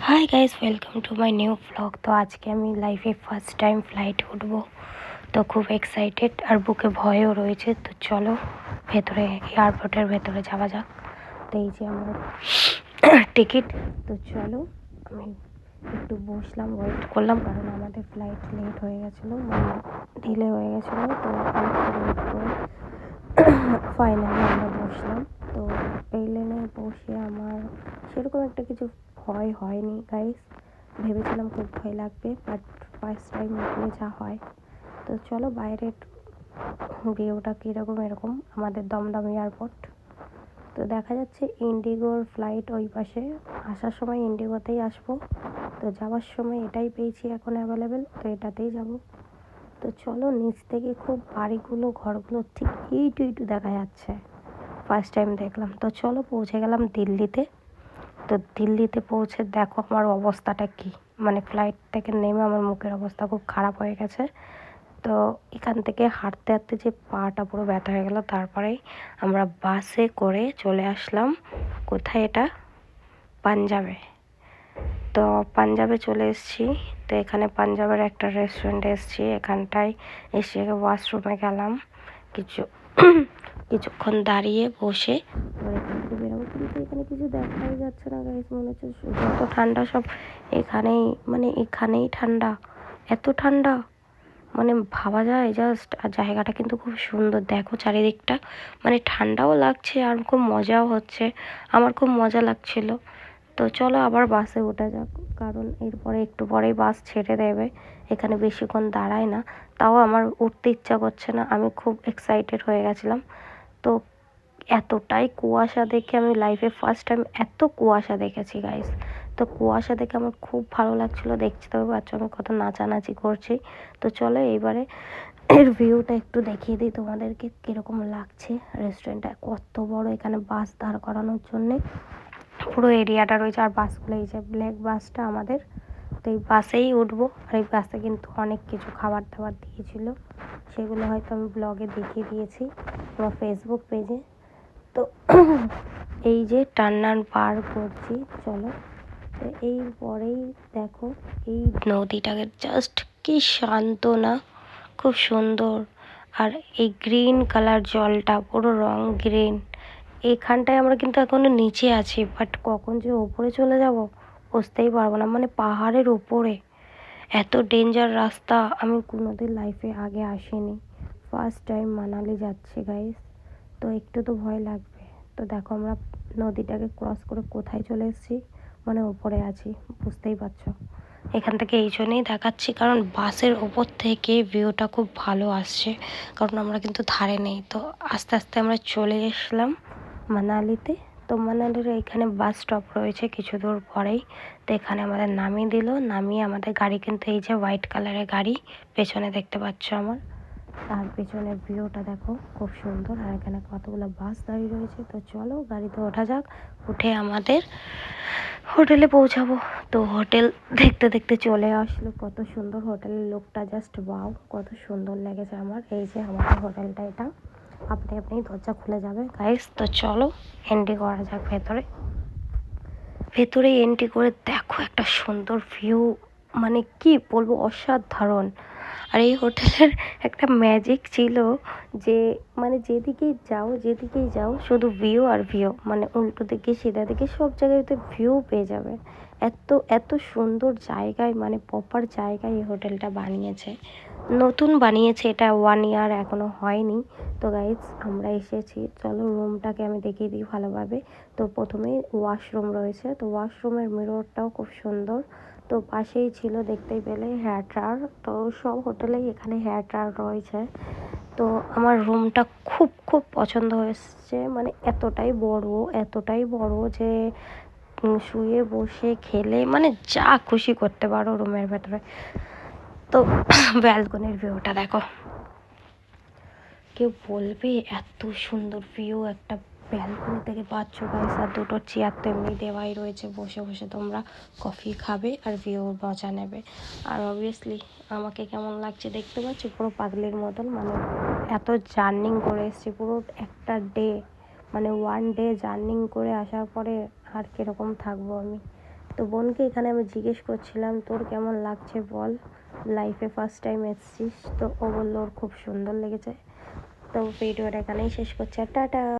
Hi guys, welcome to my new blog. তো আজকে আমি লাইফে ফার্স্ট টাইম ফ্লাইট উঠবো, তো খুব এক্সাইটেড আর বুকে ভয়ও রয়েছে। তো চলো ভেতরে, এয়ারপোর্টের ভেতরে যাওয়া যাক। তো এই যে আমার টিকিট। তো চলো, আমি একটু বসলাম, ওয়েট করলাম, কারণ আমাদের ফ্লাইট লেট হয়ে গেছিলো, মানে ডিলে হয়ে গেছিলো। তো অনেকটা ওয়েট করে ফাইনালি আমরা বসলাম। তো এই লেনে বসে আমার সেরকম একটা কিছু ভয় হয়নি গাইস। ভেবেছিলাম খুব ভয় লাগবে, বাট ফার্স্ট টাইম উঠলে যা হয়। তো চলো বাইরের ভিউটা কীরকম, এরকম আমাদের দমদম এয়ারপোর্ট। তো দেখা যাচ্ছে ইন্ডিগোর ফ্লাইট ওই পাশে, আসার সময় ইন্ডিগোতেই আসবো, তো যাওয়ার সময় এটাই পেয়েছি এখন অ্যাভেলেবেল, তো এটাতেই যাব। তো চলো, নিচ থেকে খুব বাড়িগুলো, ঘরগুলো ঠিক এইটু দেখা যাচ্ছে, ফার্স্ট টাইম দেখলাম। তো চলো, পৌঁছে গেলাম দিল্লিতে। তো দিল্লিতে পৌঁছে দেখো আমার অবস্থাটা কি, মানে ফ্লাইট থেকে নেমে আমার মুখের অবস্থা খুব খারাপ হয়ে গেছে। তো এখান থেকে হাঁটতে হাঁটতে যে পাটা পুরো ব্যথা হয়ে গেল। তারপরেই আমরা বাসে করে চলে আসলাম কোথায়, এটা পাঞ্জাবে। তো পাঞ্জাবে চলে এসেছি। তো এখানে পাঞ্জাবের একটা রেস্টুরেন্টে এসেছি, এখানটায় এসে ওয়াশরুমে গেলাম, কিছুক্ষণ দাঁড়িয়ে বসে এখান থেকে বেরোবো। কিন্তু এখানে কিছু দেখাই যাচ্ছে না গাইস, মনে হচ্ছে যত ঠান্ডা সব এখানেই, মানে এখানেই ঠান্ডা, এত ঠান্ডা মানে ভাবা যায় জাস্ট। আর জায়গাটা কিন্তু খুব সুন্দর, দেখো চারিদিকটা, মানে ঠান্ডাও লাগছে আর খুব মজাও হচ্ছে, আমার খুব মজা লাগছিল। তো চলো আবার বাসে ওঠা যাক, কারণ এরপরে একটু পরেই বাস ছেড়ে দেবে, এখানে বেশিক্ষণ দাঁড়ায় না। তাও আমার উঠতে ইচ্ছা করছে না, আমি খুব এক্সাইটেড হয়ে গেছিলাম। তো এতটাই কুয়াশা দেখে, আমি লাইফে ফার্স্ট টাইম এত কুয়াশা দেখেছি গাইস। তো কুয়াশা দেখে আমার খুব ভালো লাগছিলো, দেখছি তবে বাচ্চা আমি কত নাচানাচি করছি। তো চলো এইবারে এর ভিউটা একটু দেখিয়ে দিই তোমাদেরকে কীরকম লাগছে। রেস্টুরেন্টটা কত বড়, এখানে বাস দাঁড় করানোর জন্যে পুরো এরিয়াটা রয়েছে। আর বাসগুলো, এই যে ব্ল্যাক বাসটা আমাদের, তো এই বাসেই উঠবো। আর এই বাসে কিন্তু অনেক কিছু খাবার দাবার দিয়েছিল, সেগুলো হয়তো আমি ব্লগে দেখিয়ে দিয়েছি আমার ফেসবুক পেজে। তো এই যে টার্নার পার করছি, চলো। তো এই পরেই দেখো এই নদীটাকে, জাস্ট কি শান্ত না, খুব সুন্দর। আর এই গ্রিন কালার জলটা, পুরো রং গ্রিন। এখানটায় আমরা কিন্তু এখনো নিচে আছি, বাট কখন যে ওপরে চলে যাব বুঝতেই পারবো না, মানে পাহাড়ের ওপরে এত ডেঞ্জার রাস্তা আমি কোনোদিন লাইফে আগে আসিনি। ফার্স্ট টাইম মানালি যাচ্ছি গাইস, তো একটু তো ভয় লাগবে। তো দেখো আমরা নদীটাকে ক্রস করে কোথায় চলে এসেছি, মানে ওপরে আছি, বুঝতেই পারছো। এখান থেকে এই জন্যই দেখাচ্ছি, কারণ বাসের ওপর থেকে ভিউটা খুব ভালো আসছে, কারণ আমরা কিন্তু ধারে নেই। তো আস্তে আস্তে আমরা চলে এসলাম মানালিতে। তো মানালির এখানে বাস স্টপ রয়েছে কিছু দূর পরেই। তো এখানে আমাদের নামিয়ে দিল, নামিয়ে আমাদের গাড়ি, কিন্তু এই যে হোয়াইট কালারের গাড়ি পেছনে দেখতে পাচ্ছ আমার, তার পেছনের ভিউটা দেখো খুব সুন্দর। আর এখানে কতগুলো বাস দাঁড়িয়ে রয়েছে। তো চলো গাড়িতে ওঠা যাক, উঠে আমাদের হোটেলে পৌঁছাবো। তো হোটেল দেখতে দেখতে চলে আসলো, কত সুন্দর হোটেলের লোকটা, জাস্ট ওয়াও, কত সুন্দর লেগেছে আমার। এই যে আমাদের হোটেলটা, এটা আপনি আপনি দরজা খুলে যাবে গাইস। তো চলো এন্ট্রি করা যাক ভেতরে। ভেতরে এন্ট্রি করে দেখো একটা সুন্দর ভিউ, মানে কি বলবো, অসাধারণ। আর এই হোটেলের একটা ম্যাজিক ছিল যে, মানে যেদিকেই যাও শুধু ভিউ আর ভিউ, মানে উল্টো দিকে সিধা দিকে সব জায়গাতে ভিউ পেয়ে যাবে। এত এত সুন্দর জায়গায়, মানে প্রপার জায়গায় এই হোটেলটা বানিয়েছে, নতুন বানিয়েছে, এটা 1 ইয়ার এখনও হয়নি। তো গাইজ আমরা এসেছি, চলো রুমটাকে আমি দেখিয়ে দিই ভালোভাবে। তো প্রথমেই ওয়াশরুম রয়েছে, তো ওয়াশরুমের মিররটাও খুব সুন্দর। তো পাশেই ছিল, দেখতেই পেলে, হেয়ার ড্রায়ার। তো সব হোটেলেই এখানে হেয়ার ড্রায়ার রয়েছে। তো আমার রুমটা খুব খুব পছন্দ হয়েছে, মানে এতটাই বড় যে শুয়ে বসে খেলে মানে যা খুশি করতে পারো রুমের ভেতরে। তো ব্যালকনির ভিউটা দেখো, কেউ বলবে এত সুন্দর ভিউ একটা ব্যালকনি থেকে পাচ্ছ গাইস। আর দুটো চেয়ার তো এমনি দেওয়াই রয়েছে, বসে বসে তোমরা কফি খাবে আর ভিউ মজা নেবে। আর অবভিয়াসলি আমাকে কেমন লাগছে দেখতে পাচ্ছ, পুরো পাগলির মতন, মানে এত জার্নিং করে এসেছি পুরো একটা ডে, মানে 1 ডে জার্নিং করে আসার পরে আর কীরকম থাকবো আমি। তো বোনকে এখানে আমি জিজ্ঞেস করছিলাম তোর কেমন লাগছে বল, লাইফে ফার্স্ট টাইম এসছিস। তো ও বললো ওর খুব সুন্দর লেগেছে। তো ভিডিওটা এখানেই শেষ করছি, আর টাটা।